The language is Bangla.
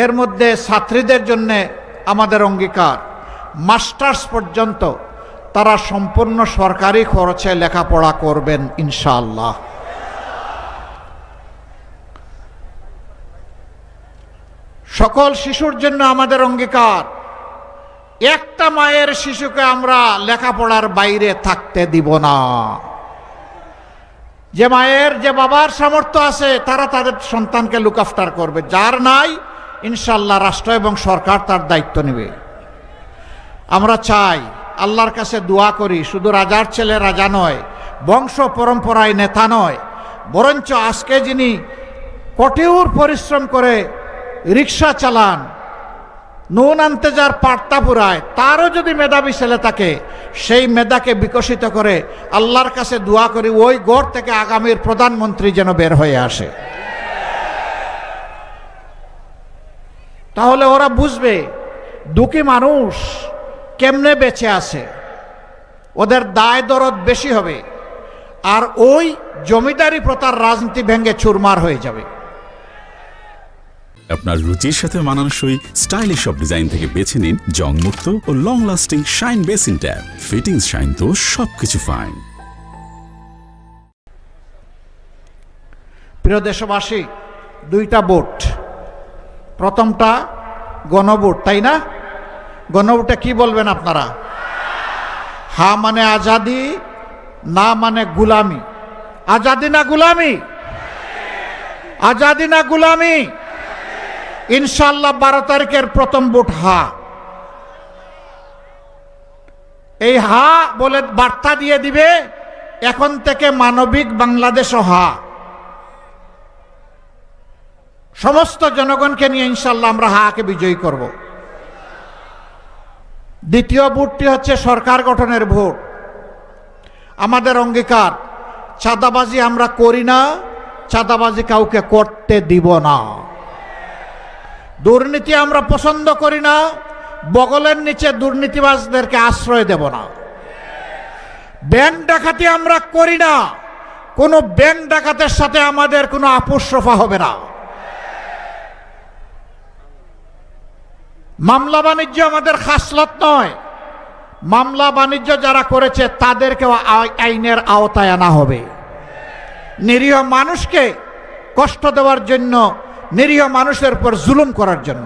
এর মধ্যে ছাত্রীদের জন্য আমাদের অঙ্গীকার, মাস্টার্স পর্যন্ত তারা সম্পূর্ণ সরকারি খরচে লেখাপড়া করবেন ইনশাআল্লাহ। সকল শিশুর জন্য আমাদের অঙ্গীকার, একটা মায়ের শিশুকে আমরা লেখাপড়ার বাইরে থাকতে দিব না। যে মায়ের যে বাবার সামর্থ্য আছে তারা তাদের সন্তানকে লুক আফটার করবে, যার নাই ইনশাআল্লাহ রাষ্ট্র এবং সরকার তার দায়িত্ব নেবে। আমরা চাই, আল্লাহর কাছে দোয়া করি, শুধু রাজার ছেলে রাজা নয়, বংশ পরম্পরায় নেতা নয়, বরঞ্চ আজকে যিনি কঠোর পরিশ্রম করে রিক্সা চালান, নুন আনতে যার পাট্টা পুরায়, তারও যদি মেধাবী ছেলে থাকে, সেই মেধাকে বিকশিত করে আল্লাহর কাছে দোয়া করি ওই ঘর থেকে আগামীর প্রধানমন্ত্রী যেন বের হয়ে আসে। তাহলে ওরা বুঝবে দুঃখী মানুষ কেমনে বেঁচে আছে, ওদের দায় দরদ বেশি হবে, আর ওই জমিদারি প্রথার রাজনীতি ভেঙে চুরমার হয়ে যাবে। আপনার রুচির সাথে মানানসই স্টাইলিশ সব ডিজাইন থেকে বেছে নিন জংমুক্ত ও long lasting shine basin tap. Fittings shine তো সবকিছু ফাইন। প্রিয় দেশবাসী, দুইটা ভোট, প্রথমটা গণভোট, তাই না? গণভোটে কি বলবেন আপনারা? হা মানে আজাদি, না মানে গুলামি। আজাদি না গুলামি? আজাদি না গুলামি? ইনশাআল্লাহ 12 তারিখের প্রথম ভোট হা। এই হা বলে বার্তা দিয়ে দিবে এখন থেকে মানবিক বাংলাদেশও হা। সমস্ত জনগণকে নিয়ে ইনশাআল্লাহ আমরা হাকে বিজয়ী করব। দ্বিতীয় ভোটটি হচ্ছে সরকার গঠনের ভোট। আমাদের অঙ্গীকার, চাঁদাবাজি আমরা করি না, চাঁদাবাজি কাউকে করতে দিব না। দুর্নীতি আমরা পছন্দ করি না, বগলের নিচে দুর্নীতিবাজদেরকে আশ্রয় দেব না। ব্যাংক ডাকাতি আমরা করি না, কোনো ব্যাংক ডাকাতের সাথে আমাদের কোনো আপোষ রফা হবে না। মামলা বাণিজ্য আমাদের খাসলত নয়, মামলা বাণিজ্য যারা করেছে তাদেরকেও আইনের আওতায় আনা হবে। নিরীহ মানুষকে কষ্ট দেওয়ার জন্য, নিরীহ মানুষের উপর জুলুম করার জন্য